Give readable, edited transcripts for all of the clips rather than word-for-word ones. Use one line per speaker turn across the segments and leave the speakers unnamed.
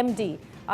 MD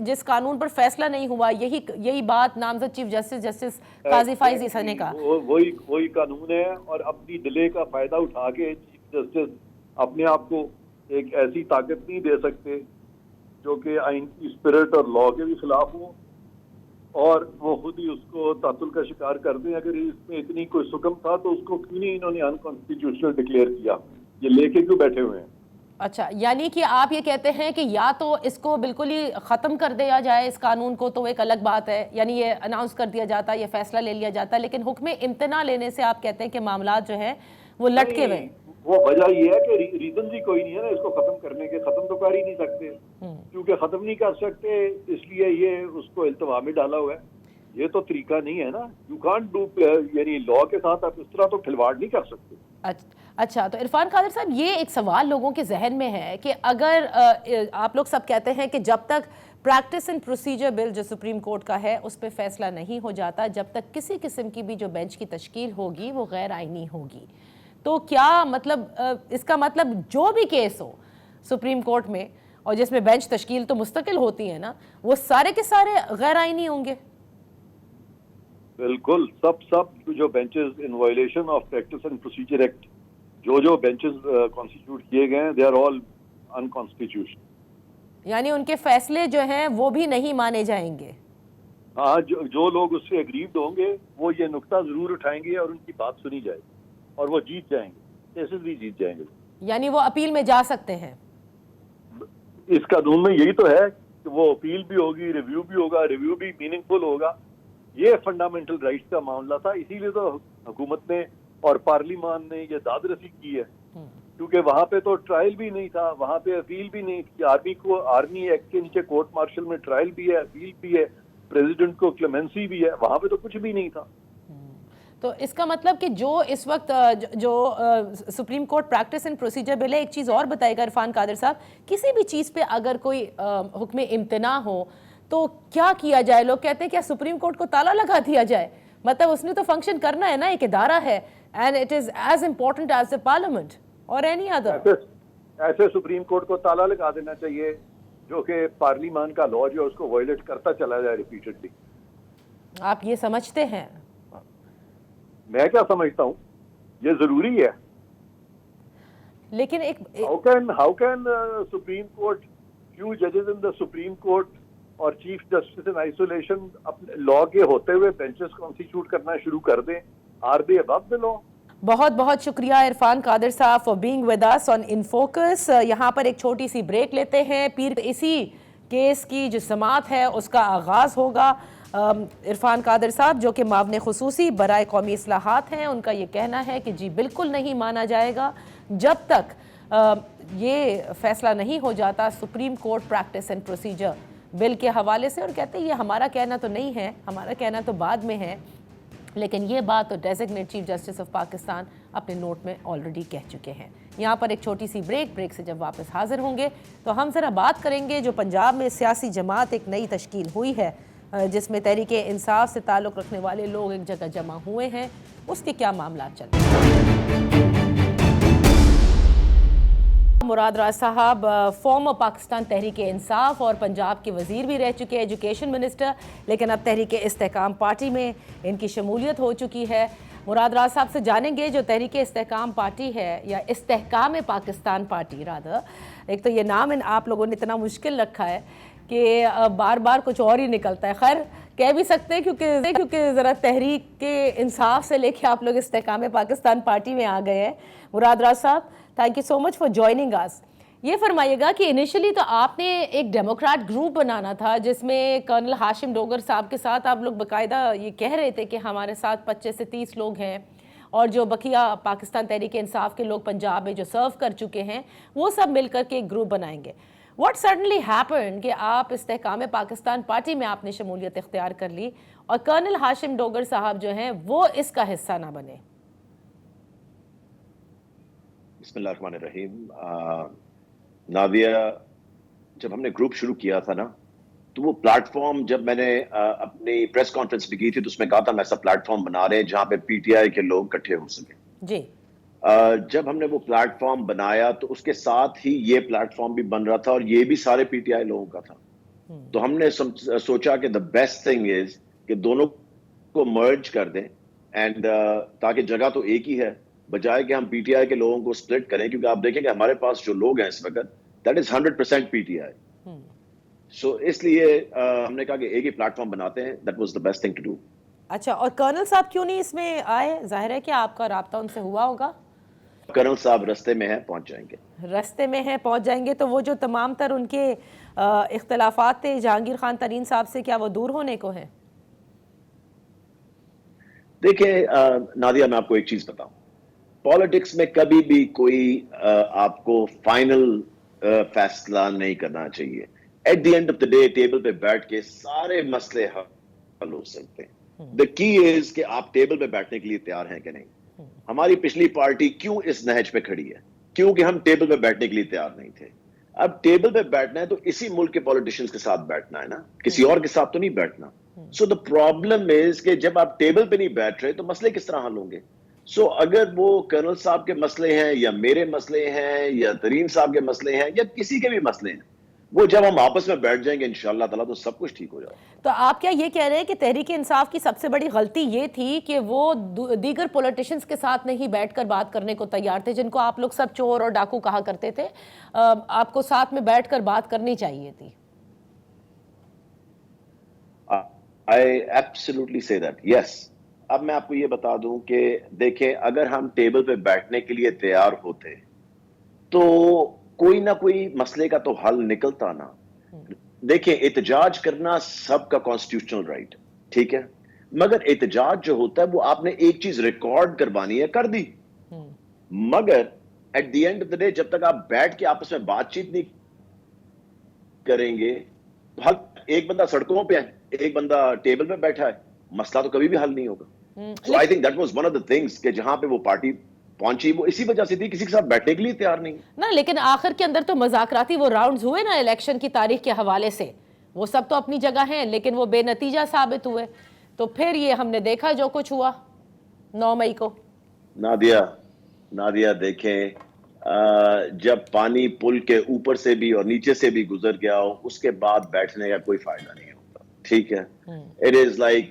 جس قانون پر فیصلہ نہیں ہوا، یہی بات نامزد چیف جسٹس قاضی فائز عیسیٰ نے کہا.
وہی قانون ہے، اور اپنی ڈیلے کا فائدہ اٹھا کے چیف جسٹس اپنے آپ کو ایک ایسی طاقت نہیں دے سکتے جو کہ آئین کی اسپرٹ اور لا کے بھی خلاف ہو، اور وہ خود ہی اس کو تعطل کا شکار کر دیں. اگر اس میں اتنی کوئی سکم تھا تو اس کو کیوں نہیں انہوں نے انکانسٹیٹیوشنل ڈکلیئر کیا؟ یہ لے کے کیوں بیٹھے ہوئے ہیں؟
اچھا یعنی کہ آپ یہ کہتے ہیں کہ یا تو اس کو بالکل ہی ختم کر دیا جائے اس قانون کو تو ایک الگ بات ہے، یعنی یہ اناؤنس کر دیا جاتا، یہ فیصلہ لے لیا جاتا، لیکن حکم امتناع لینے سے آپ کہتے ہیں کہ معاملات جو ہیں وہ لٹکے ہوئے.
وہ وجہ یہ ہے کہ ریزن ہی کوئی نہیں ہے نا اس کو ختم کرنے کے. ختم تو کر ہی نہیں سکتے، کیونکہ ختم نہیں کر سکتے اس لیے یہ اس کو التوا میں ڈالا ہوا ہے. یہ تو طریقہ نہیں ہے نا. یو کانٹ ڈو، یعنی لا کے ساتھ آپ اس طرح تو کھلواڑ نہیں کر سکتے.
اچھا تو عرفان قادر صاحب یہ ایک سوال لوگوں کے ذہن میں ہے کہ اگر آپ لوگ سب کہتے ہیں کہ جب تک پریکٹس اینڈ پروسیجر بل جو سپریم کورٹ کا ہے اس پہ فیصلہ نہیں ہو جاتا، جب تک کسی قسم کی بھی جو بینچ کی تشکیل ہوگی وہ غیر آئینی ہوگی، تو کیا مطلب اس کا مطلب جو بھی کیس ہو سپریم کورٹ میں اور جس میں بینچ تشکیل تو مستقل ہوتی ہے نا، وہ سارے کے سارے غیر آئینی ہوں گے؟
بالکل، سب جو benches in violation of practice and procedure act جو بینچز کانسٹیٹیوٹ کیے گئے ہیں، دے آر آل انکانسٹیٹیوشنل.
یعنی ان کے فیصلے جو ہیں وہ بھی نہیں مانے جائیں گے.
ہاں، جو لوگ اس سے اگریوڈ ہوں گے وہ یہ نقطہ ضرور اٹھائیں گے اور ان کی بات سنی جائے گی اور وہ جیت جائیں گے، کیسز بھی جیت جائیں گے.
یعنی وہ اپیل میں جا سکتے ہیں.
اس قانون میں یہی تو ہے کہ وہ اپیل بھی ہوگی، ریویو بھی ہوگا، ریویو بھی میننگ فل ہوگا. یہ فنڈامنٹل رائٹس کا معاملہ تھا، اسی لیے تو حکومت نے اور پارلیمان نے یہ داد رسی کی ہے، کیونکہ وہاں پہ تو ٹرائل بھی نہیں تھا، وہاں پہ اپیل بھی نہیں تھی. آرمی ایکٹ کے نیچے کورٹ مارشل میں ٹرائل بھی ہے، اپیل بھی ہے، پریزیڈنٹ کو کلیمنسی بھی ہے، وہاں پہ تو کچھ بھی نہیں تھا.
تو اس کا مطلب کہ جو اس وقت جو Supreme Court practice and procedure bill ہے، ایک چیز اور بتائے گا عرفان قادر صاحب، کسی بھی چیز پہ اگر کوئی حکم امتناع ہو تو کیا کیا جائے؟ لوگ کہتے ہیں کیا سپریم کورٹ کو تالا لگا دیا جائے؟ مطلب اس نے تو فنکشن کرنا ہے نا، ایک ادارہ ہے، and it is as important as the parliament اور اینی ادر.
ایسے سپریم کورٹ کو تالا لگا دینا چاہیے جو کہ پارلیمان کا لا جو اس کو وائلیٹ کرتا چلا جائے ریپیٹڈلی.
آپ یہ سمجھتے ہیں؟
میں کیا سمجھتا ہوں، یہ ضروری ہے.
لیکن ایک
how can supreme court, few ججز ان دا سپریم کورٹ اور چیف جسٹس ان آئسولیشن اپنے لا کے ہوتے ہوئے بینچز کانسٹیٹیوٹ کرنا شروع کر دیں؟ Are they above the law?
بہت بہت شکریہ Irfan Qadir sahab for being with us on in focus. یہاں پر ایک چھوٹی سی بریک لیتے ہیں، پھر اسی کیس کی جو سماعت ہے اس کا آغاز ہوگا. عرفان قادر صاحب جو کہ معاون خصوصی برائے قومی اصلاحات ہیں، ان کا یہ کہنا ہے کہ جی بالکل نہیں مانا جائے گا جب تک یہ فیصلہ نہیں ہو جاتا Supreme Court practice and procedure bill کے حوالے سے. اور کہتے ہیں یہ ہمارا کہنا تو نہیں ہے، ہمارا کہنا تو بعد میں ہے، لیکن یہ بات تو designate chief justice of Pakistan اپنے نوٹ میں آلریڈی کہہ چکے ہیں. یہاں پر ایک چھوٹی سی بریک سے جب واپس حاضر ہوں گے تو ہم ذرا بات کریں گے جو پنجاب میں سیاسی جماعت ایک نئی تشکیل ہوئی ہے جس میں تحریک انصاف سے تعلق رکھنے والے لوگ ایک جگہ جمع ہوئے ہیں، اس کے کیا معاملات چل رہے ہیں. مراد راج صاحب فارمر پاکستان تحریک انصاف اور پنجاب کے وزیر بھی رہ چکے، ایجوکیشن منسٹر، لیکن اب تحریک استحکام پارٹی میں ان کی شمولیت ہو چکی ہے. مراد راج صاحب سے جانیں گے جو تحریک استحکام پارٹی ہے یا استحکام پاکستان پارٹی رادر، ایک تو یہ نام آپ لوگوں نے اتنا مشکل رکھا ہے کہ بار بار کچھ اور ہی نکلتا ہے. خیر کہہ بھی سکتے ہیں کیونکہ ذرا تحریک کے انصاف سے لے کے آپ لوگ استحکام پاکستان پارٹی میں آ گئے ہیں. مراد راج صاحب thank you so much for joining اس. یہ فرمائیے گا کہ انیشلی تو آپ نے ایک ڈیموکریٹ گروپ بنانا تھا جس میں کرنل ہاشم ڈوگر صاحب کے ساتھ آپ لوگ باقاعدہ یہ کہہ رہے تھے کہ ہمارے ساتھ 25 سے 30 لوگ ہیں اور جو بقیہ پاکستان تحریک انصاف کے لوگ پنجاب میں جو سرو کر چکے ہیں وہ سب مل کر کے ایک گروپ بنائیں گے. واٹ سڈنلی ہیپن کہ آپ استحکام پاکستان پارٹی میں آپ نے شمولیت اختیار کر لی اور کرنل ہاشم ڈوگر صاحب جو ہیں وہ اس کا حصہ نہ بنے؟
بسم اللہ الرحمن الرحیم. ناویہ، جب ہم نے گروپ شروع کیا تھا نا تو وہ پلیٹ فارم جب میں نے اپنی پریس کانفرنس بھی کی تھی تو اس میں کہا تھا میں ایسا پلیٹ فارم بنا رہے ہیں جہاں پہ پی ٹی آئی کے لوگ اکٹھے ہو سکیں.
جی.
جب ہم نے وہ پلیٹ فارم بنایا تو اس کے ساتھ ہی یہ پلیٹ فارم بھی بن رہا تھا اور یہ بھی سارے پی ٹی آئی لوگوں کا تھا. تو ہم نے سوچا کہ دا بیسٹ تھنگ از کہ دونوں کو مرج کر دیں اینڈ تاکہ جگہ تو ایک ہی ہے, بجائے کہ ہم پی ٹی آئی کے لوگوں کو سپلٹ کریں, کیونکہ آپ دیکھیں کہ ہمارے پاس جو لوگ ہیں اس وقت دیٹ از 100% پی ٹی آئی. سو اس لیے ہم نے کہا کہ ایک ہی پلیٹ فارم بناتے ہیں. That was the best thing to do.
اچھا, اور کرنل صاحب کیوں نہیں اس میں آئے؟ ظاہر ہے کہ آپ کا رابطہ ان سے ہوا ہوگا.
کرنل صاحب رستے میں ہیں, پہنچ جائیں گے.
رستے میں ہیں, پہنچ جائیں گے. تو وہ جو تمام تر ان کے اختلافات تھے جہانگیر خان ترین صاحب سے, کیا وہ دور ہونے کو ہیں؟
دیکھیں نادیہ, میں آپ کو ایک چیز بتاؤں, پالیٹکس میں کبھی بھی کوئی آپ کو فائنل فیصلہ نہیں کرنا چاہیے. At the end of the day table پہ بیٹھ کے سارے مسئلے حل ہو سکتے ہیں. دا کی از کہ آپ ٹیبل پہ بیٹھنے کے لیے تیار ہیں کہ نہیں. ہماری پچھلی پارٹی کیوں اس نہج پہ کھڑی ہے؟ کیونکہ ہم ٹیبل پہ بیٹھنے کے لیے تیار نہیں تھے. اب ٹیبل پہ بیٹھنا ہے تو اسی ملک کے پولیٹیشینز کے ساتھ بیٹھنا ہے نا, کسی اور کے ساتھ تو نہیں بیٹھنا. سو دا پرابلم از کہ جب آپ ٹیبل پہ نہیں بیٹھ رہے تو مسئلے کس طرح حل ہوں گے؟ سو اگر وہ کرنل صاحب کے مسئلے ہیں یا میرے مسئلے ہیں یا ترین صاحب کے مسئلے ہیں یا کسی کے بھی مسئلے ہیں, وہ جب ہم آپس میں بیٹھ جائیں گے انشاءاللہ تعالیٰ تو سب کچھ ٹھیک ہو جائے.
تو آپ کیا یہ کہہ رہے ہیں کہ تحریک انصاف کی سب سے بڑی غلطی یہ تھی کہ وہ دیگر پولیٹیشنز کے ساتھ نہیں بیٹھ کر بات کرنے کو تیار تھے, جن کو آپ لوگ سب چور اور ڈاکو کہا کرتے تھے؟ آپ کو ساتھ میں بیٹھ کر بات کرنی چاہیے تھی.
I absolutely say that, yes. اب میں آپ کو یہ بتا دوں کہ دیکھیں, اگر ہم ٹیبل پہ بیٹھنے کے لیے تیار ہوتے تو کوئی نہ کوئی مسئلے کا تو حل نکلتا نا. دیکھیں, احتجاج کرنا سب کا کانسٹیٹیوشنل رائٹ, ٹھیک ہے, مگر احتجاج جو ہوتا ہے وہ آپ نے ایک چیز ریکارڈ کروانی ہے, کر دی. مگر at the end of the day جب تک آپ بیٹھ کے آپس میں بات چیت نہیں کریں گے, ایک بندہ سڑکوں پہ ہے, ایک بندہ ٹیبل پہ بیٹھا ہے, مسئلہ تو کبھی بھی حل نہیں ہوگا. So I think that was one of the things کہ جہاں پہ وہ پارٹی پہنچی وہ اسی وجہ سے تھی, کسی کے ساتھ بیٹھنے کے لیے تیار نہیں
نا. لیکن آخر کے اندر تو مذاکراتی وہ راؤنڈز ہوئے نا الیکشن کی تاریخ کے حوالے سے, وہ سب تو اپنی جگہ ہیں, لیکن وہ بے نتیجہ ثابت ہوئے. تو پھر یہ ہم نے دیکھا جو کچھ ہوا 9 مئی کو.
نادیہ دیکھیں, جب پانی پل کے اوپر سے بھی اور نیچے سے بھی گزر گیا ہو, اس کے بعد بیٹھنے کا کوئی فائدہ نہیں ہوتا, ٹھیک ہے. It is like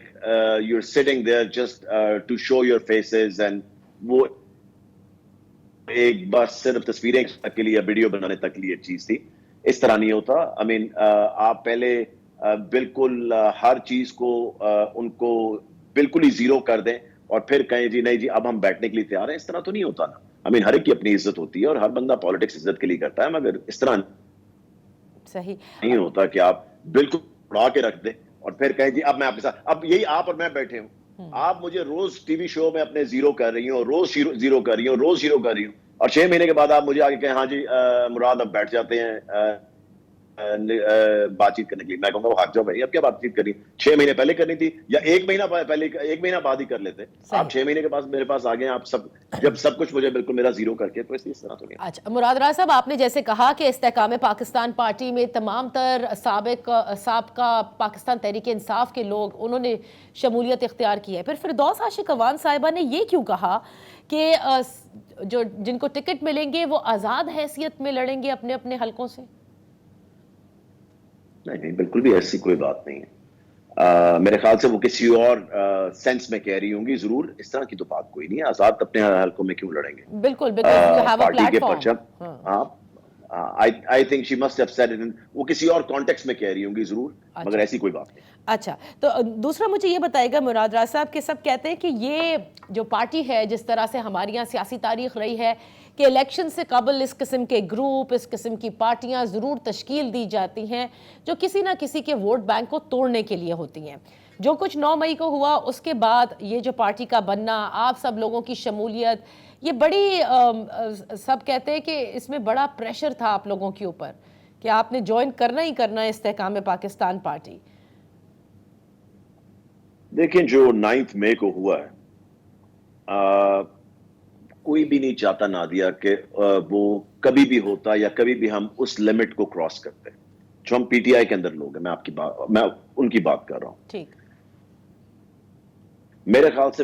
you're sitting there just to show your faces and وہ ایک بس صرف تصویریں کے لیے ویڈیو بنانے تک لیے چیز تھی. اس طرح نہیں ہوتا. I mean آپ پہلے بالکل ہر چیز کو ان کو بالکل ہی زیرو کر دیں اور پھر کہیں جی نہیں جی اب ہم بیٹھنے کے لیے تیار ہیں. اس طرح تو نہیں ہوتا نا. I mean ہر ایک کی اپنی عزت ہوتی ہے اور ہر بندہ پالیٹکس عزت کے لیے کرتا ہے, مگر اس طرح
صحیح
نہیں ہوتا کہ آپ بالکل اڑا کے رکھ دیں اور پھر کہیں جی اب میں آپ کے ساتھ, اب یہی آپ اور میں بیٹھے ہوں, آپ مجھے روز ٹی وی شو میں اپنے زیرو کر رہی ہوں, روز زیرو کر رہی ہوں, روز زیرو کر رہی ہوں, اور 6 مہینے کے بعد آپ مجھے آگے کہیں ہاں جی مراد اب بیٹھ جاتے ہیں بات چیت کرنے کے لیے. میں کہوں گا وہ ہٹ جاؤ بھائی, اب کیا بات چیت کرنی, 6 مہینے پہلے کرنی تھی یا 1 مہینہ پہلے, 1 مہینہ بعد ہی کر لیتے. آپ 6 مہینے کے بعد میرے پاس آ گئے, آپ سب جب سب کچھ مجھے بالکل میرا زیرو کر کے, تو اس طرح تو نہیں.
اچھا مراد راز صاحب, آپ نے جیسے کہا کہ استحکام پاکستان پارٹی میں تمام تر سابقہ پاکستان تحریک انصاف کے لوگ انہوں نے شمولیت اختیار کی ہے, پھر فردوس عاشق اوان صاحبہ نے یہ کیوں کہا کہ جو جن کو ٹکٹ ملیں گے وہ آزاد حیثیت میں لڑیں گے اپنے اپنے حلقوں سے؟
نہیں, بالکل بھی ایسی کوئی بات نہیں ہے. میرے خیال سے وہ کسی اور سینس میں کہہ رہی ہوں گی ضرور, اس طرح کی تو بات کوئی نہیں ہے. آزاد اپنے حلقوں میں کیوں لڑیں گے؟
بالکل
پارٹی کے پرچم, I think she must have said it, وہ کسی اور کانٹیکسٹ میں کہہ رہی ہوں گی ضرور, مگر ایسی کوئی بات نہیں.
اچھا, تو دوسرا مجھے یہ بتائے گا مراد راز صاحب کہ سب کہتے ہیں کہ یہ جو پارٹی ہے, جس طرح سے ہماری یہاں سیاسی تاریخ رہی ہے کہ الیکشن سے قبل اس قسم کے گروپ, اس قسم کی پارٹیاں ضرور تشکیل دی جاتی ہیں جو کسی نہ کسی کے ووٹ بینک کو توڑنے کے لیے ہوتی ہیں. جو کچھ 9 مئی کو ہوا, اس کے بعد یہ جو پارٹی کا بننا, آپ سب لوگوں کی شمولیت, یہ بڑی سب کہتے ہیں کہ اس میں بڑا پریشر تھا آپ لوگوں کے اوپر کہ آپ نے جوائن کرنا ہی کرنا ہے استحکام پاکستان پارٹی.
دیکھیں جو 9 مئی کو ہوا ہے, کوئی بھی نہیں چاہتا نادیہ کہ وہ کبھی بھی ہوتا یا کبھی بھی ہم اس لمٹ کو کراس کرتے. جو ہم پی ٹی آئی کے اندر لوگ ہیں, میں ان کی بات کر رہا ہوں.
ٹھیک,
میرے خیال سے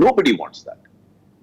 nobody wants that.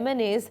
MNAs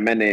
MNA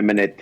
MNA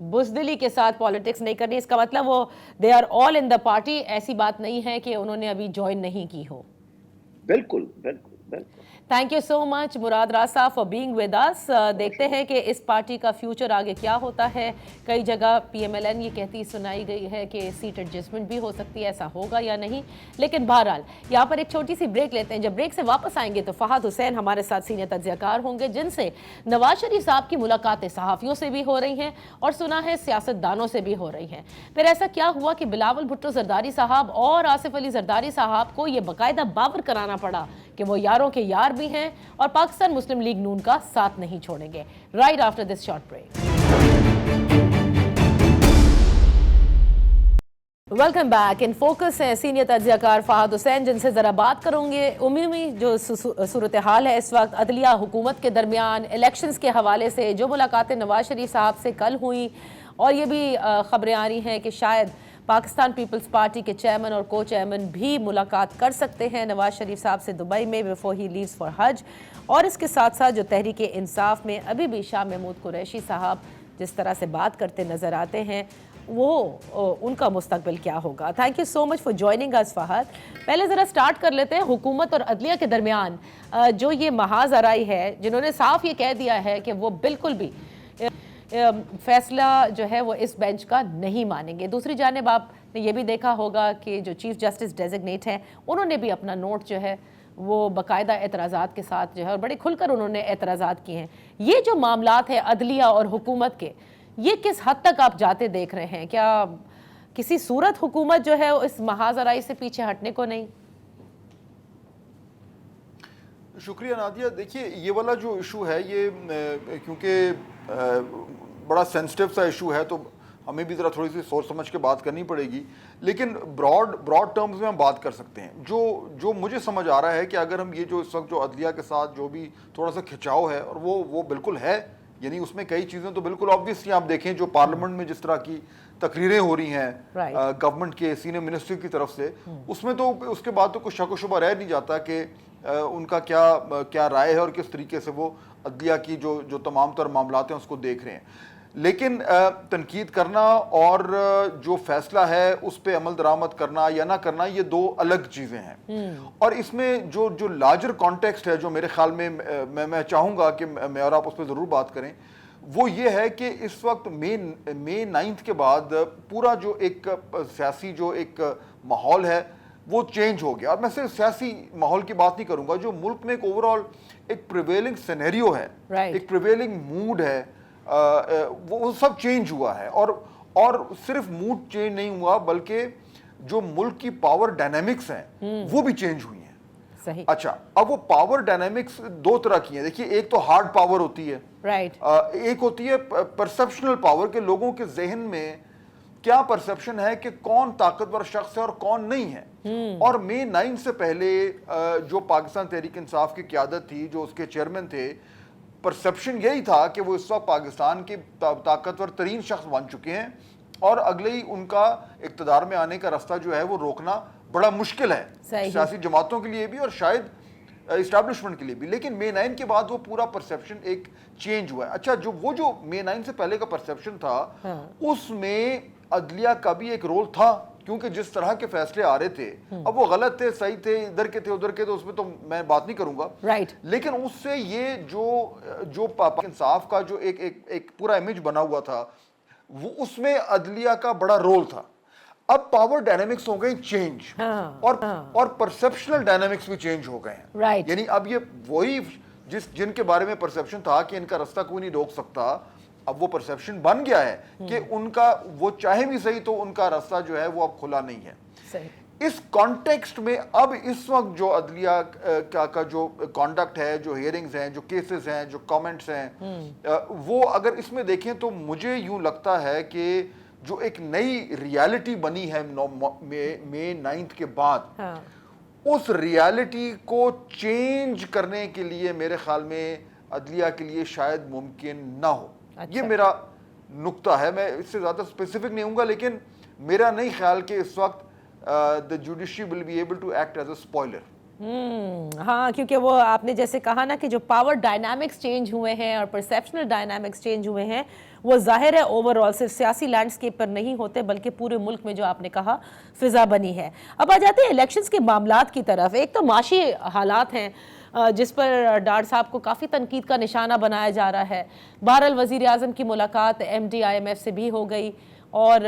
بزدلی کے ساتھ پالیٹکس نہیں کرنی، اس کا مطلب وہ they are all in the party, ایسی بات نہیں ہے کہ انہوں نے ابھی جوائن نہیں کی ہو.
بالکل بالکل بالکل.
تھینک یو سو مچ مراد راز صاحب فار بینگ ود اس. دیکھتے ہیں کہ اس پارٹی کا فیوچر آگے کیا ہوتا ہے. کئی جگہ پی ایم ایل این یہ کہتی سنائی گئی ہے کہ سیٹ ایڈجسٹمنٹ بھی ہو سکتی ہے، ایسا ہوگا یا نہیں. لیکن بہرحال یہاں پر ایک چھوٹی سی بریک لیتے ہیں. جب بریک سے واپس آئیں گے تو فہد حسین ہمارے ساتھ سینئر تجزیہ کار ہوں گے، جن سے نواز شریف صاحب کی ملاقاتیں صحافیوں سے بھی ہو رہی ہیں اور سنا ہے سیاست دانوں سے بھی ہو رہی ہیں. پھر ایسا کیا ہوا کہ بلاول بھٹو زرداری صاحب اور آصف علی زرداری صاحب کو یہ باقاعدہ باور کرانا پڑا کہ وہ یاروں کے یار بھی ہیں اور پاکستان مسلم لیگ نون کا ساتھ نہیں چھوڑیں گے. Right after this short break. Welcome back. In focus ہے سینئر تجزیہ کار فہد حسین، جن سے ذرا بات کروں گے عمومی جو صورتحال ہے اس وقت عدلیہ حکومت کے درمیان، الیکشنز کے حوالے سے جو ملاقاتیں نواز شریف صاحب سے کل ہوئیں، اور یہ بھی خبریں آ رہی ہیں کہ شاید پاکستان پیپلز پارٹی کے چیئرمین اور کو چیئرمین بھی ملاقات کر سکتے ہیں نواز شریف صاحب سے دبئی میں بفور ہی لیوز فار حج. اور اس کے ساتھ ساتھ جو تحریک انصاف میں ابھی بھی شاہ محمود قریشی صاحب جس طرح سے بات کرتے نظر آتے ہیں، وہ ان کا مستقبل کیا ہوگا. Thank you so much for joining اس فہد. پہلے ذرا سٹارٹ کر لیتے ہیں حکومت اور عدلیہ کے درمیان جو یہ محاذ آرائی ہے، جنہوں نے صاف یہ کہہ دیا ہے کہ وہ بالکل بھی فیصلہ جو ہے وہ اس بینچ کا نہیں مانیں گے. دوسری جانب آپ نے یہ بھی دیکھا ہوگا کہ جو چیف جسٹس ڈیزگنیٹ ہیں انہوں نے بھی اپنا نوٹ جو ہے وہ باقاعدہ اعتراضات کے ساتھ جو ہے اور بڑے کھل کر انہوں نے اعتراضات کیے ہیں. یہ جو معاملات ہیں عدلیہ اور حکومت کے، یہ کس حد تک آپ جاتے دیکھ رہے ہیں؟ کیا کسی صورت حکومت جو ہے اس محاذ آرائی سے پیچھے ہٹنے کو نہیں؟
شکریہ نادیہ. دیکھیے یہ والا جو ایشو ہے یہ کیونکہ بڑا سینسٹیو سا ایشو ہے تو ہمیں بھی ذرا تھوڑی سی سوچ سمجھ کے بات کرنی پڑے گی، لیکن براڈ ٹرمز میں ہم بات کر سکتے ہیں. جو مجھے سمجھ آ رہا ہے کہ اگر ہم یہ جو اس وقت جو عدلیہ کے ساتھ جو بھی تھوڑا سا کھچاؤ ہے، اور وہ بالکل ہے، یعنی اس میں کئی چیزیں تو بالکل آبویسلی آپ دیکھیں جو پارلیمنٹ میں جس طرح کی تقریریں ہو رہی ہیں گورنمنٹ کے سینئر منسٹر کی طرف سے، اس میں تو اس کے بعد تو کوئی شک و شبہ رہ نہیں جاتا کہ ان کا کیا رائے ہے اور کس طریقے سے وہ عدلیہ کی جو تمام تر معاملات ہیں اس کو دیکھ رہے ہیں. لیکن تنقید کرنا اور جو فیصلہ ہے اس پہ عمل درآمد کرنا یا نہ کرنا، یہ دو الگ چیزیں ہیں. اور اس میں جو لارجر کانٹیکسٹ ہے جو میرے خیال میں چاہوں گا کہ میں اور آپ اس پہ ضرور بات کریں، وہ یہ ہے کہ اس وقت مئی 9 کے بعد پورا جو ایک سیاسی جو ایک ماحول ہے وہ چینج ہو گیا. اور میں صرف سیاسی ماحول کی بات نہیں کروں گا، جو ملک میں ایک اوور آل ایک پریویلنگ سینیریو ہے، ایک پریویلنگ موڈ ہے، وہ سب چینج ہوا ہے. اور صرف موڈ چینج نہیں ہوا بلکہ جو ملک کی پاور ڈائنامکس ہیں وہ بھی چینج ہوئی ہیں.
صحیح.
اچھا، اب وہ پاور ڈائنامکس دو طرح کی ہیں. دیکھیے ایک تو ہارڈ پاور ہوتی ہے، ایک ہوتی ہے پرسپشنل پاور، کہ لوگوں کے ذہن میں کیا پرسپشن ہے کہ کون طاقتور شخص ہے اور کون نہیں ہے. اور مئی 9 سے پہلے جو پاکستان تحریک انصاف کی قیادت تھی، جو اس کے چیئرمین تھے، پرسپشن یہی تھا کہ وہ اس وقت پاکستان کے طاقتور ترین شخص بن چکے ہیں اور اگلے ہی ان کا اقتدار میں آنے کا راستہ جو ہے وہ روکنا بڑا مشکل ہے، سیاسی جماعتوں کے لیے بھی اور شاید اسٹیبلشمنٹ کے لیے بھی. لیکن مئی 9 کے بعد وہ پورا پرسپشن ایک چینج ہوا ہے. اچھا، جو مئی 9 سے پہلے کا پرسپشن تھا اس میں عدلیہ کا بھی ایک رول تھا، کیونکہ جس طرح کے فیصلے آ رہے تھے، اب وہ غلط تھے، صحیح تھے، ادھر کے تھے ادھر کے تھے، اس میں تو میں بات نہیں کروں گا. لیکن اس سے یہ جو انصاف کا جو ایک پورا امیج بنا ہوا تھا، وہ اس میں عدلیہ کا بڑا رول تھا. اب پاور ڈائنامکس ہو گئے چینج، اور پرسپشنل ڈائنامکس بھی چینج ہو گئے ہیں. یعنی اب یہ وہی جن کے بارے میں پرسپشن تھا کہ ان کا راستہ کوئی نہیں روک سکتا، اب وہ پرسپشن بن گیا ہے کہ ان کا وہ چاہے بھی صحیح تو ان کا راستہ جو ہے وہ اب کھلا نہیں ہے. اس کانٹیکسٹ میں اب اس وقت جو عدلیہ کا جو کانڈکٹ ہے، جو ہیئرنگز ہیں، جو کیسز ہیں، جو کامنٹس ہیں، وہ اگر اس میں دیکھیں تو مجھے یوں لگتا ہے کہ جو ایک نئی ریالٹی بنی ہے مئی 9 کے بعد، اس ریالٹی کو چینج کرنے کے لیے میرے خیال میں عدلیہ کے لیے شاید ممکن نہ ہو. یہ میرا نقطہ ہے. میں اس سے زیادہ اسپیسیفک نہیں ہوں گا، لیکن میرا نہیں خیال کہ اس وقت the judiciary will be able to act as a spoiler.
ہاں کیونکہ وہ آپ نے جیسے کہا نا کہ جو پاور ڈائنامکس چینج ہوئے ہیں اور پرسیپشنل ڈائنامکس چینج ہوئے ہیں وہ ظاہر ہے اوور آل صرف سیاسی لینڈسکیپ پر نہیں ہوتے بلکہ پورے ملک میں جو آپ نے کہا فضا بنی ہے. اب آ جاتے ہیں الیکشنز کے معاملات کی طرف. ایک تو معاشی حالات ہیں جس پر ڈار صاحب کو کافی تنقید کا نشانہ بنایا جا رہا ہے. بہرحال وزیر اعظم کی ملاقات M D I M F سے بھی ہو گئی اور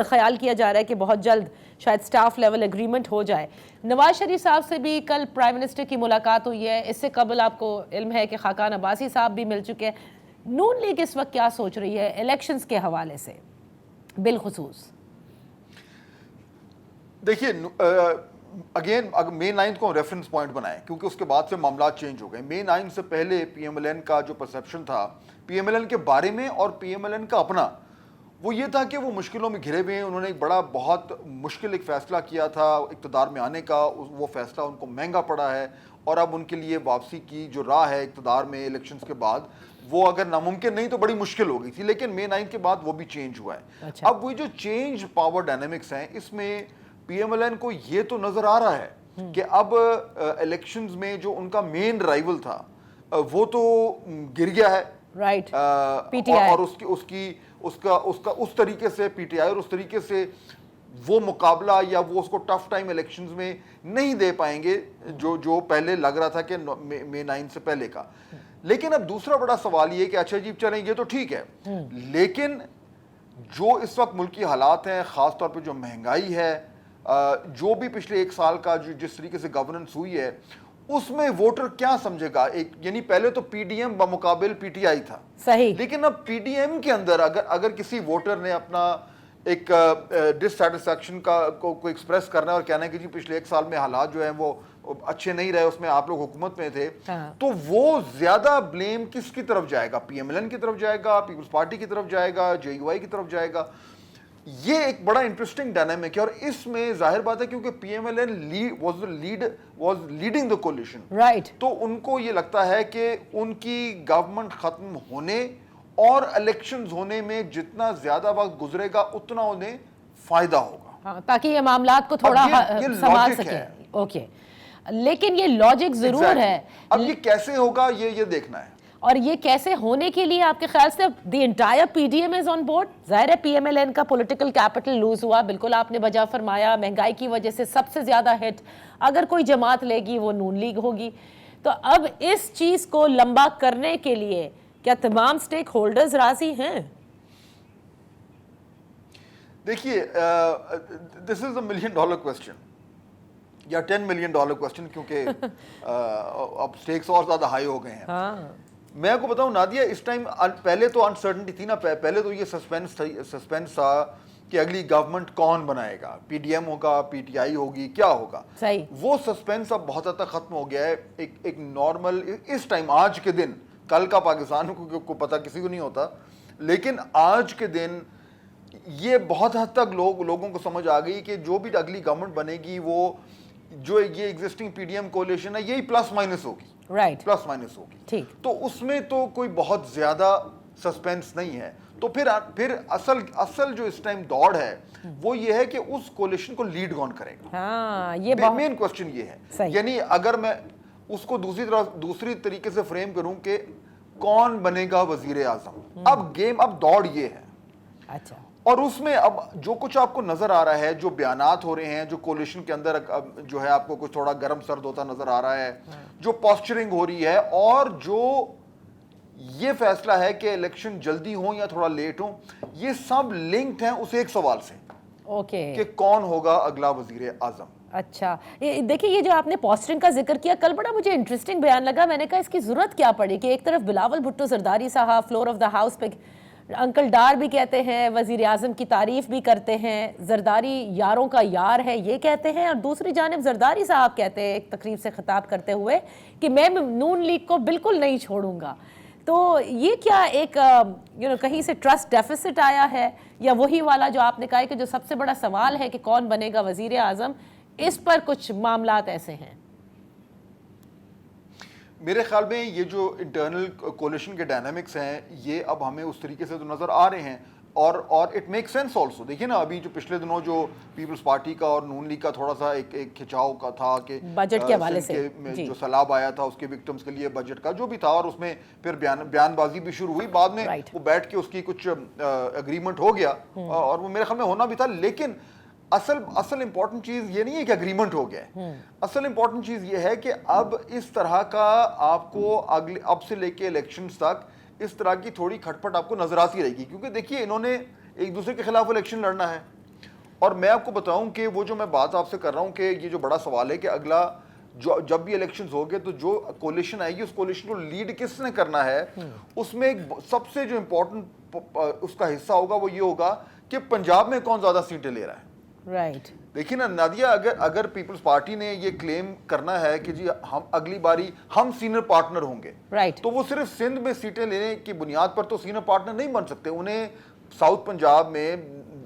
خیال کیا جا رہا ہے کہ بہت جلد شاید سٹاف لیول اگریمنٹ ہو جائے. نواز شریف صاحب سے بھی کل پرائم منسٹر کی ملاقات ہوئی ہے. اس سے قبل آپ کو علم ہے کہ خاقان عباسی صاحب بھی مل چکے ہیں. نون لیگ اس وقت کیا سوچ رہی ہے الیکشنز کے حوالے سے بالخصوص؟
دیکھیے اگین مئی 9 کو ریفرنس پوائنٹ بنائیں کیونکہ اس کے بعد سے معاملات چینج ہو گئے. مئی 9 سے پہلے پی ایم ایل این کا جو پرسیپشن تھا پی ایم ایل این کے بارے میں اور پی ایم ایل این کا اپنا وہ یہ تھا کہ وہ مشکلوں میں گھرے ہوئے ہیں. انہوں نے ایک بہت مشکل ایک فیصلہ کیا تھا اقتدار میں آنے کا. وہ فیصلہ ان کو مہنگا پڑا ہے اور اب ان کے لیے واپسی کی جو راہ ہے اقتدار میں الیکشنز کے بعد وہ اگر ناممکن نہیں تو بڑی مشکل ہو گئی تھی. لیکن مئی 9 کے بعد وہ بھی چینج ہوا ہے. اب وہ جو چینج پاور ڈائنامکس ہیں اس میں پی ایم ایل این کو یہ تو نظر آ رہا ہے کہ اب الیکشنز میں جو ان کا مین رائیول تھا وہ تو گر گیا ہے.
رائٹ.
اور اس طریقے سے پی ٹی آئی اور اس طریقے سے وہ مقابلہ یا وہ اس کو ٹف ٹائم الیکشنز میں نہیں دے پائیں گے جو پہلے لگ رہا تھا کہ مئی 9 سے پہلے کا. لیکن اب دوسرا بڑا سوال یہ کہ اچھا جی چلیں یہ تو ٹھیک ہے لیکن جو اس وقت ملکی حالات ہیں خاص طور پہ جو مہنگائی ہے جو بھی پچھلے ایک سال کا جس طریقے سے گورننس ہوئی ہے اس میں ووٹر کیا سمجھے گا. ایک یعنی پہلے تو پی ڈی ایم بمقابل پی ٹی آئی تھا
صحیح
لیکن اب پی ڈی ایم کے اندر اگر کسی ووٹر نے اپنا ایک ڈسسیٹسفیکشن کو ایکسپریس کرنا ہے اور کہنا ہے کہ جی پچھلے ایک سال میں حالات جو ہیں وہ اچھے نہیں رہے اس میں آپ لوگ حکومت میں تھے تو وہ زیادہ بلیم کس کی طرف جائے گا؟ پی ایم ایل این کی طرف جائے گا, پیپلز پارٹی کی طرف جائے گا, جے یو آئی کی طرف جائے گا؟ یہ ایک بڑا انٹرسٹنگ ڈائنامک ہے اور اس میں ظاہر بات ہے کیونکہ P M L N was leading the coalition
right
تو ان کو یہ لگتا ہے کہ ان کی گورنمنٹ ختم ہونے اور الیکشنز ہونے میں جتنا زیادہ وقت گزرے گا اتنا انہیں فائدہ ہوگا
تاکہ یہ معاملات کو تھوڑا سنبھال سکیں. اوکے لیکن یہ لاجک ضرور ہے.
اب یہ کیسے ہوگا یہ دیکھنا ہے
اور یہ کیسے ہونے کے لیے آپ کے خیال سے the entire P D M is on board? ظاہر ہے پی ایم ایل این کا پولیٹیکل کیپٹل لوز ہوا, بالکل آپ نے بجا فرمایا, مہنگائی کی وجہ سے سب سے زیادہ ہٹ اگر کوئی جماعت لے گی وہ نون لیگ ہوگی. تو اب اس چیز کو لمبا کرنے کے لیے کیا تمام سٹیک ہولڈرز راضی ہیں؟
دیکھیے دس از اے $1 ملین کوسچن یا $10 ملین کوسچن کیونکہ اب سٹیکس اور زیادہ ہائی ہو گئے ہیں. میں آپ کو بتاؤں نادیہ اس ٹائم پہلے تو انسرٹنٹی تھی نا, پہلے تو یہ سسپینس تھا کہ اگلی گورنمنٹ کون بنائے گا, پی ڈی ایم ہوگا, پی ٹی آئی ہوگی, کیا ہوگا. وہ سسپینس اب بہت حد تک ختم ہو گیا ہے. ایک نارمل اس ٹائم آج کے دن, کل کا پاکستان کو پتہ کسی کو نہیں ہوتا, لیکن آج کے دن یہ بہت حد تک لوگوں کو سمجھ آ گئی کہ جو بھی اگلی گورنمنٹ بنے گی وہ جو یہ existing P D M coalition ہے یہی پلس مائنس ہوگی.
رائٹ
پلس مائنس ہوگی. تو اس میں تو کوئی بہت زیادہ سسپینس نہیں ہے. تو پھر اصل جو اس ٹائم دوڑ ہے وہ یہ ہے کہ اس کولیشن کو لیڈ کون کرے گا. یہ مین کوسچن یہ ہے. یعنی اگر میں اس کو دوسری طریقے سے فریم کروں کہ کون بنے گا وزیر اعظم, اب دوڑ یہ ہے.
اچھا.
اور اس میں اب جو کچھ آپ کو نظر آ رہا ہے, جو بیانات ہو رہے ہیں, جو کولیشن کے اندر جو ہے آپ کو کچھ تھوڑا گرم سرد ہوتا نظر آ رہا ہے, جو پوسچرنگ ہو رہی ہے, اور جو یہ فیصلہ ہے کہ الیکشن جلدی ہوں یا تھوڑا لیٹ ہوں, یہ سب لنکڈ ہیں اس ایک سوال سے کہ کون ہوگا اگلا وزیر اعظم.
اچھا دیکھیں یہ جو آپ نے پوسٹرنگ کا ذکر کیا کل بڑا مجھے انٹرسٹنگ بیان لگا. میں نے کہا اس کی ضرورت کیا پڑی کہ ایک طرف بلاول بھٹو زرداری صاحب فلور آف دا ہاؤس پہ انکل ڈار بھی کہتے ہیں, وزیر اعظم کی تعریف بھی کرتے ہیں, زرداری یاروں کا یار ہے یہ کہتے ہیں, اور دوسری جانب زرداری صاحب کہتے ہیں ایک تقریب سے خطاب کرتے ہوئے کہ میں نون لیگ کو بالکل نہیں چھوڑوں گا. تو یہ کیا ایک کہیں سے ٹرسٹ ڈیفیسٹ آیا ہے, یا وہی والا جو آپ نے کہا کہ جو سب سے بڑا سوال ہے کہ کون بنے گا وزیر اعظم, اس پر کچھ معاملات ایسے ہیں؟
میرے خیال میں یہ جو انٹرنل کولیشن کے ڈائنامکس ہیں یہ اب ہمیں اس طریقے سے تو نظر آ رہے ہیں. اور اٹ میک سینس آلسو. دیکھیے نا ابھی جو پچھلے دنوں جو پیپلز پارٹی کا اور نون لیگ کا تھوڑا سا ایک کھچاؤ کا تھا کہ
بجٹ کے حوالے سے
جو سیلاب آیا تھا اس کے وکٹمز کے لیے بجٹ کا جو بھی تھا, اور اس میں پھر بیان بازی بھی شروع ہوئی, بعد میں وہ بیٹھ کے اس کی کچھ اگریمنٹ ہو گیا, اور وہ میرے خیال میں ہونا بھی تھا. لیکن اصل امپورٹنٹ چیز یہ نہیں ہے کہ اگریمنٹ ہو گیا ہے. اصل امپورٹنٹ چیز یہ ہے کہ اب اس طرح کا آپ کو اب سے لے کے الیکشنز تک اس طرح کی تھوڑی کھٹپٹ آپ کو نظر آتی رہے گی, کیونکہ دیکھیے انہوں نے ایک دوسرے کے خلاف الیکشن لڑنا ہے. اور میں آپ کو بتاؤں کہ وہ جو میں بات آپ سے کر رہا ہوں کہ یہ جو بڑا سوال ہے کہ اگلا جب بھی الیکشنز ہو گے تو جو کولیشن آئے گی اس کولیشن کو لیڈ کس نے کرنا ہے, اس میں ایک سب سے جو امپورٹنٹ اس کا حصہ ہوگا وہ یہ ہوگا کہ پنجاب میں کون زیادہ سیٹیں لے رہا ہے.
رائٹ.
دیکھیے نا نادیہ, اگر پیپلز پارٹی نے یہ کلیم کرنا ہے کہ جی ہم اگلی باری ہم سینئر پارٹنر ہوں گے, تو وہ صرف سندھ میں سیٹیں لینے کی بنیاد پر تو سینئر پارٹنر نہیں بن سکتے. انہیں ساؤتھ پنجاب میں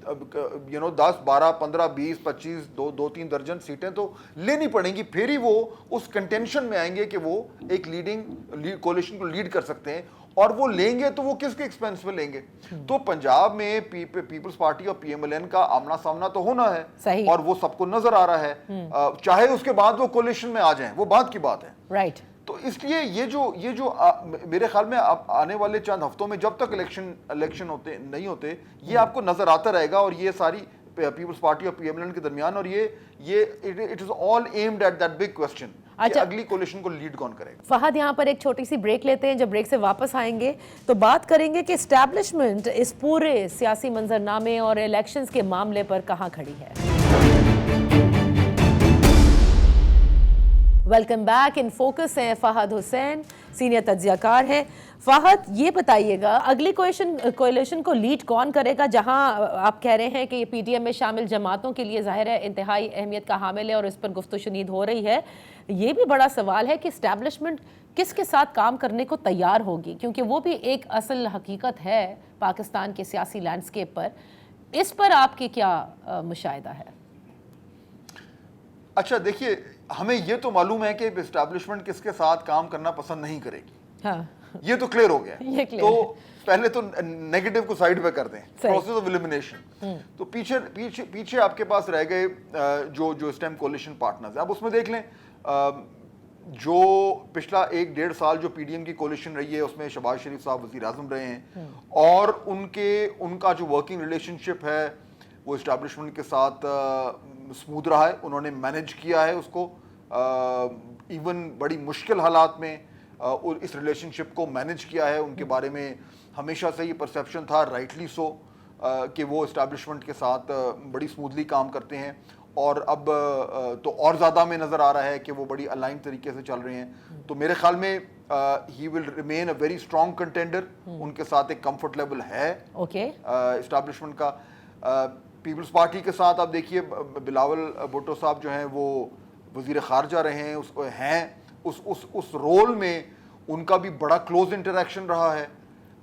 10 12 15 20 25 2-3 درجن سیٹیں تو لینی پڑیں گی, پھر ہی وہ اس کنٹینشن میں آئیں گے کہ وہ ایک لیڈنگ کولیشن کو لیڈ کر سکتے ہیں. اور وہ لیں گے تو وہ کس کے ایکسپینس پہ لیں گے؟ تو پنجاب میں پیپلز پارٹی اور پی ایم ایل این کا آمنا سامنا تو ہونا ہے, اور وہ سب کو نظر آ رہا ہے, چاہے اس کے بعد وہ کولیشن میں آ جائیں, وہ بات کی بات ہے.
رائٹ.
تو اس لیے یہ جو میرے خیال میں آنے والے چند ہفتوں میں جب تک الیکشن نہیں ہوتے یہ آپ کو نظر آتا رہے گا, اور یہ ساری پیپلز پارٹی اور پی ایم ایل این کے درمیان, اور یہ it is all aimed at that big question کہ اگلی کولیشن کو لیڈ کون کرے گا.
فہد, یہاں پر ایک چھوٹی سی بریک لیتے ہیں, جب بریک سے واپس آئیں گے تو بات کریں گے کہ اسٹیبلشمنٹ اس پورے سیاسی منظرنامے اور الیکشنز کے معاملے پر کہاں کھڑی ہے. Welcome back. ان فوکس ہیں فہد حسین, سینئر تجزیہ کار ہیں. فہد, یہ بتائیے گا اگلی کولیشن کو لیڈ کون کرے گا, جہاں آپ کہہ رہے ہیں کہ یہ پی ٹی ایم میں شامل جماعتوں کے لیے ظاہر ہے انتہائی اہمیت کا حامل ہے اور اس پر گفت و شنید ہو رہی ہے. یہ بھی بڑا سوال ہے کہ اسٹیبلشمنٹ کس کے ساتھ کام کرنے کو تیار ہوگی, کیونکہ وہ بھی ایک اصل حقیقت ہے پاکستان کے سیاسی لینڈسکیپ پر. اس پر آپ کی کیا مشاہدہ ہے؟
اچھا دیکھیے, ہمیں یہ تو معلوم ہے کہ اسٹیبلشمنٹ کس کے ساتھ کام کرنا پسند نہیں کرے گی, یہ تو کلیئر ہو گیا. تو پہلے تو نیگیٹو کو سائیڈ پہ کر دیں, پروسیس آف ایلیمینیشن. تو پیچھے آپ کے پاس رہ گئے جو اس ٹائم کولیشن پارٹنرز ہیں. اب اس میں دیکھ لیں جو پچھلا 1-1.5 سال جو پی ڈی ایم کی کولیشن رہی ہے اس میں شہباز شریف صاحب وزیر اعظم رہے ہیں, اور ان کا جو ورکنگ ریلیشن شپ ہے وہ اسٹیبلشمنٹ کے ساتھ اسموتھ رہا ہے. انہوں نے مینیج کیا ہے اس کو, ایون بڑی مشکل حالات میں اس ریلیشن شپ کو مینیج کیا ہے. ان کے بارے میں ہمیشہ سے یہ پرسیپشن تھا, رائٹلی سو, کہ وہ اسٹیبلشمنٹ کے ساتھ بڑی اسموتھلی کام کرتے ہیں, اور اب تو اور زیادہ میں نظر آ رہا ہے کہ وہ بڑی الائن طریقے سے چل رہے ہیں. تو میرے خیال میں he will remain a very strong contender. ان کے ساتھ ایک کمفرٹ لیول ہے اسٹیبلشمنٹ کا. پیپلز پارٹی کے ساتھ آپ دیکھیے بلاول بھٹو صاحب جو ہیں وہ وزیر خارجہ رہے ہیں, اس رول میں ان کا بھی بڑا کلوز انٹریکشن رہا ہے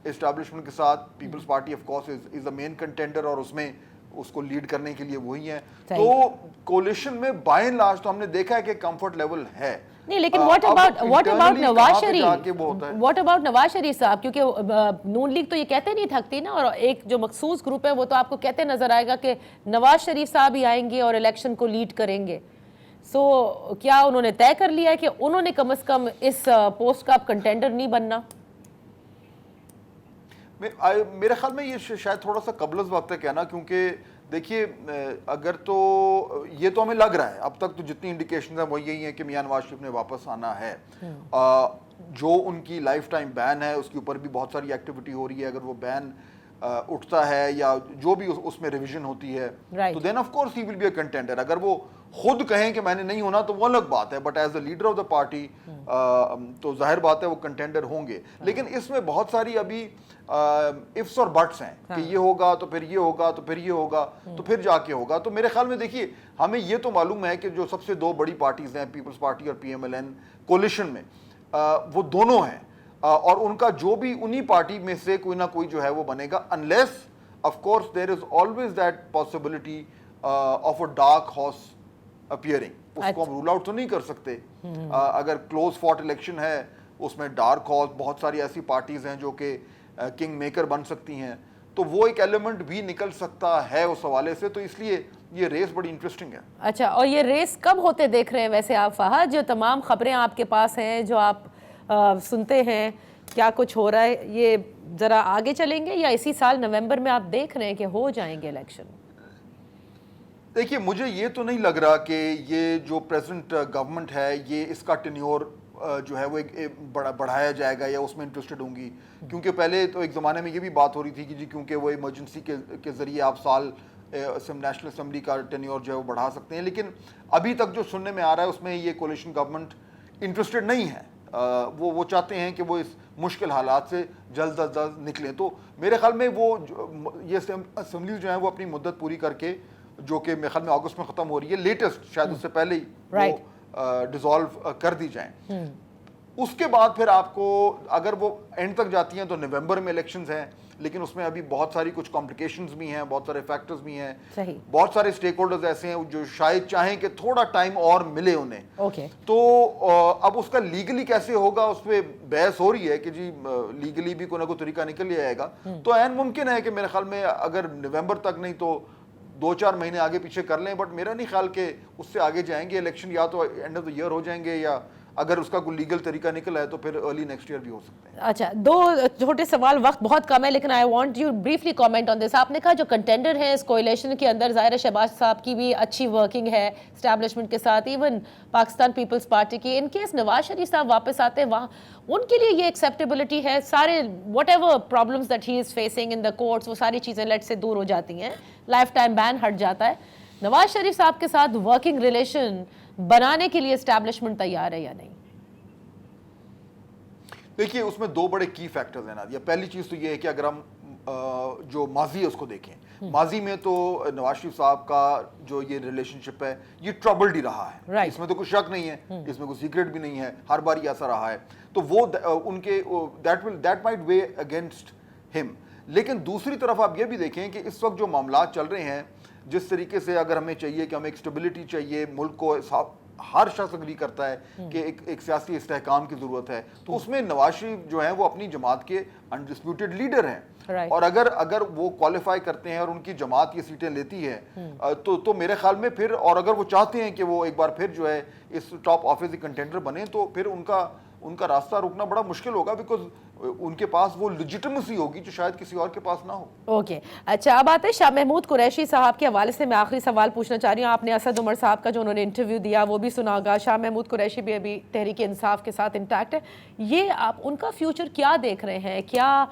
اسٹیبلشمنٹ کے ساتھ. Peoples Party of course is a main contender, اور اس میں اس کو لیڈ کرنے کے لیے وہی ہیں. تو کولیشن میں بائی اینڈ لارج تو ہم نے دیکھا ہے کہ کمفرٹ لیول ہے.
نہیں, لیکن واٹ اباؤٹ نواز شریف صاحب, کیونکہ نون لیگ تو یہ کہتے نہیں تھکتی نا, اور ایک جو مخصوص گروپ ہے وہ تو آپ کو کہتے نظر آئے گا کہ نواز شریف صاحب ہی آئیں گے اور الیکشن کو لیڈ کریں گے. سو کیا انہوں نے طے کر لیا ہے کہ انہوں نے کم از کم اس پوسٹ کا کنٹینڈر نہیں بننا؟
میرے خیال میں یہ شاید تھوڑا سا قبل از وقت ہے کہنا, کیونکہ دیکھیے اگر تو یہ تو ہمیں لگ رہا ہے اب تک تو جتنی انڈیکیشنز ہیں وہ یہی ہیں کہ میاں نواز شریف نے واپس آنا ہے. جو ان کی لائف ٹائم بین ہے اس کے اوپر بھی بہت ساری ایکٹیویٹی ہو رہی ہے. اگر وہ بین اٹھتا ہے یا جو بھی اس میں ریویژن ہوتی ہے تو then of course he will be a contender. اگر وہ خود کہیں کہ میں نے نہیں ہونا تو وہ الگ بات ہے, but as a leader of the party تو ظاہر بات ہے وہ کنٹینڈر ہوں گے. لیکن اس میں بہت ساری ابھی ifs اور buts ہیں کہ یہ ہوگا تو پھر یہ ہوگا تو پھر یہ ہوگا تو پھر جا کے ہوگا. تو میرے خیال میں دیکھیے ہمیں یہ تو معلوم ہے کہ جو سب سے 2 بڑی پارٹیز ہیں پیپلز پارٹی اور P M L N coalition میں, وہ دونوں ہیں, اور ان کا جو بھی انہی پارٹی میں سے کوئی نہ کوئی جو ہے وہ بنے گا, unless of course there is always that possibility of a dark horse appearing. اس کو ہم رول آؤٹ تو نہیں کر سکتے. اگر کلوز فاٹ الیکشن ہے اس میں ڈارک ہارس بہت ساری ایسی پارٹیز ہیں جو کہ کنگ میکر بن سکتی ہیں. تو وہ ایک ایلیمنٹ بھی نکل سکتا ہے اس حوالے سے, تو اس لیے یہ ریس بڑی انٹرسٹنگ ہے.
اچھا, اور یہ ریس کب ہوتے دیکھ رہے ہیں ویسے آپ فہد؟ جو تمام خبریں آپ کے پاس ہیں, جو آپ سنتے ہیں, کیا کچھ ہو رہا ہے, یہ ذرا آگے چلیں گے یا اسی سال نومبر میں آپ دیکھ رہے ہیں کہ ہو جائیں گے الیکشن؟
دیکھیے مجھے یہ تو نہیں لگ رہا کہ یہ جو پریزنٹ گورنمنٹ ہے یہ اس کا ٹینیور جو ہے وہ بڑھایا جائے گا یا اس میں انٹرسٹڈ ہوں گی, کیونکہ پہلے تو ایک زمانے میں یہ بھی بات ہو رہی تھی کہ جی کیونکہ وہ ایمرجنسی کے ذریعے آپ سال نیشنل اسمبلی کا ٹینیور جو ہے وہ بڑھا سکتے ہیں, لیکن ابھی تک جو سننے میں آ رہا ہے اس میں یہ کولیشن گورنمنٹ انٹرسٹڈ نہیں ہے. وہ چاہتے ہیں کہ وہ اس مشکل حالات سے جلد از جلد نکلیں. تو میرے خیال میں وہ یہ اسمبلیز جو ہیں وہ اپنی مدت پوری کر کے, جو کہ میرے خیال میں اگست میں ختم ہو رہی ہے لیٹسٹ, شاید اس سے پہلے ہی وہ ڈیزالو کر دی جائیں. اس کے بعد پھر آپ کو اگر وہ اینڈ تک جاتی ہیں تو نومبر میں الیکشنز ہیں, لیکن اس میں ابھی بہت ساری کچھ کمپلیکیشنز بھی ہیں, بہت سارے فیکٹرز بھی ہیں, بہت سارے اسٹیک ہولڈرز ایسے ہیں جو شاید چاہیں کہ تھوڑا ٹائم اور ملے انہیں. تو اب اس کا لیگلی کیسے ہوگا اس پہ بحث ہو رہی ہے کہ جی لیگلی بھی کوئی نہ کوئی طریقہ نکل جائے گا. تو عین ممکن ہے کہ میرے خیال میں اگر نومبر تک نہیں تو 2-4 مہینے آگے پیچھے کر لیں, بٹ میرا نہیں خیال کہ اس سے آگے جائیں گے. الیکشن یا تو اینڈ آف دا ایئر ہو جائیں گے, یا اگر اس کا کوئی لیگل طریقہ نکل ہے تو پھر ارلی نیکسٹ ایئر بھی ہو سکتے ہیں.
اچھا, 2 چھوٹے سوال, وقت بہت کم ہے لیکن I want you briefly comment on this. آپ نے کہا جو کنٹینڈر ہیں اس کولیشن کے اندر, ظاہر ہے شہباز صاحب کی بھی اچھی ورکنگ ہے اسٹیبلشمنٹ کے ساتھ, ایون پاکستان پیپلز پارٹی کی. ان کیس نواز شریف صاحب واپس آتے ہیں وہاں, ان کے لیے یہ ایکسیپٹیبلٹی ہے, سارے what ever problems that he is facing in the courts, وہ ساری چیزیں لیٹ سے دور ہو جاتی ہیں, لائف ٹائم بین ہٹ جاتا ہے. نواز شریف صاحب کے ساتھ ورکنگ ریلیشن بنانے کے لیے اسٹیبلشمنٹ تیار ہے یا نہیں؟
دیکھیے اس میں 2 بڑے کی فیکٹرز ہیں نادیہ. پہلی چیز تو یہ ہے کہ اگر ہم جو ماضی ہے اس کو دیکھیں, ماضی میں تو نواز شریف صاحب کا جو یہ ریلیشن شپ ہے یہ ٹربلڈ ہی رہا ہے, اس میں تو کوئی شک نہیں ہے, اس میں کوئی سیکرٹ بھی نہیں ہے, ہر بار ایسا رہا ہے. تو وہ ان کے دیٹ مائٹ وے اگینسٹ ہم. لیکن دوسری طرف آپ یہ بھی دیکھیں کہ اس وقت جو معاملات چل رہے ہیں, جس طریقے سے اگر ہمیں چاہیے کہ ہمیں ایک اسٹیبلٹی چاہیے, ملک کو ہر شخص اگری کرتا ہے کہ ایک سیاسی استحکام کی ضرورت ہے, تو اس میں نواز شریف جو ہیں وہ اپنی جماعت کے انڈسپیوٹڈ لیڈر ہیں, اور اگر وہ کوالیفائی کرتے ہیں اور ان کی جماعت یہ سیٹیں لیتی ہے تو میرے خیال میں پھر, اور اگر وہ چاہتے ہیں کہ وہ ایک بار پھر جو ہے اس ٹاپ آفس کے کنٹینڈر بنے, تو پھر ان کا راستہ روکنا بڑا مشکل ہوگا, بیکاز ان کے پاس وہ لیجیٹمیسی ہوگی جو شاید کسی اور کے پاس نہ ہو.
اوکے, اچھا اب آتے ہیں شاہ محمود قریشی صاحب کے حوالے سے. میں آخری سوال پوچھنا چاہ رہی ہوں, آپ نے اسد عمر صاحب کا جو انہوں نے انٹرویو دیا وہ بھی سنا ہوگا. شاہ محمود قریشی بھی ابھی تحریک انصاف کے ساتھ انٹیکٹ ہے. یہ آپ ان کا فیوچر کیا دیکھ رہے ہیں؟ کیا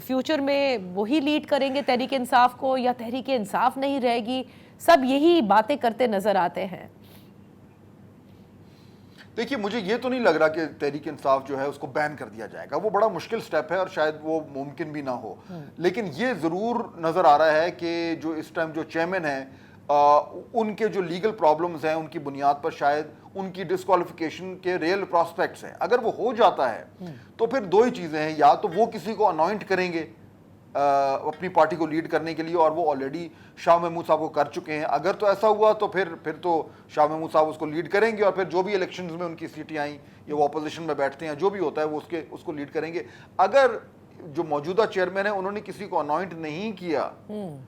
فیوچر میں وہی لیڈ کریں گے تحریک انصاف کو, یا تحریک انصاف نہیں رہے گی؟ سب یہی باتیں کرتے نظر آتے ہیں.
دیکھیے مجھے یہ تو نہیں لگ رہا کہ تحریک انصاف جو ہے اس کو بین کر دیا جائے گا, وہ بڑا مشکل سٹیپ ہے اور شاید وہ ممکن بھی نہ ہو. لیکن یہ ضرور نظر آ رہا ہے کہ جو اس ٹائم جو چیئرمین ہیں ان کے جو لیگل پرابلمز ہیں ان کی بنیاد پر شاید ان کی ڈسکوالیفیکیشن کے ریئل پراسپیکٹس ہیں. اگر وہ ہو جاتا ہے تو پھر 2 ہی چیزیں ہیں, یا تو وہ کسی کو انوائنٹ کریں گے اپنی پارٹی کو لیڈ کرنے کے لیے, اور وہ آلریڈی شاہ محمود صاحب کو کر چکے ہیں. اگر تو ایسا ہوا تو پھر تو شاہ محمود صاحب اس کو لیڈ کریں گے, اور پھر جو بھی الیکشنز میں ان کی سیٹیں آئیں یا وہ اپوزیشن میں بیٹھتے ہیں, جو بھی ہوتا ہے وہ اس کو لیڈ کریں گے. اگر جو موجودہ چیئرمین ہیں انہوں نے کسی کو انوائنٹ نہیں کیا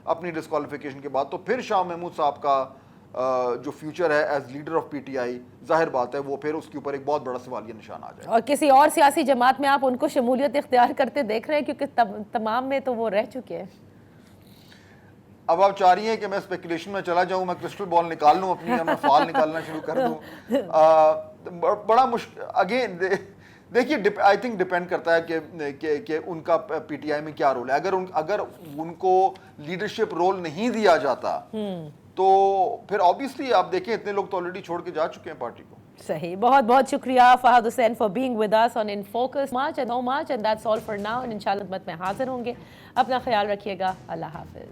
اپنی ڈسکوالیفیکیشن کے بعد, تو پھر شاہ محمود صاحب کا جو فیوچر ہے as leader of P T آئی, ظاہر بات ہے وہ پھر اس کے اوپر ایک بہت بڑا سوالیہ نشان آ جائے.
اور کسی اور سیاسی جماعت میں آپ ان کو شمولیت اختیار کرتے دیکھ رہے ہیں؟ کیونکہ تمام میں تو وہ رہ چکے ہیں.
اب آپ چاہ رہی ہیں کہ میں اسپیکولیشن میں چلا جاؤں, میں کرسٹل بال نکال لوں اپنی, میں فال نکالنا شروع کر دوں؟ بڑا مشکل. اگین دیکھیے آئی تھنک ڈپینڈ کرتا ہے کہ ان کا پی ٹی آئی میں کیا رول ہے. اگر ان کو لیڈرشپ رول نہیں دیا جاتا تو پھر آبویسلی آپ دیکھیں اتنے لوگ تو آلریڈی چھوڑ کے جا چکے ہیں پارٹی کو.
صحیح, بہت بہت شکریہ فہد حسین for being with us on In Focus. Much and no much and that's all for now, and انشاءاللہ خدمت میں حاضر ہوں گے. اپنا خیال رکھیے گا. اللہ حافظ.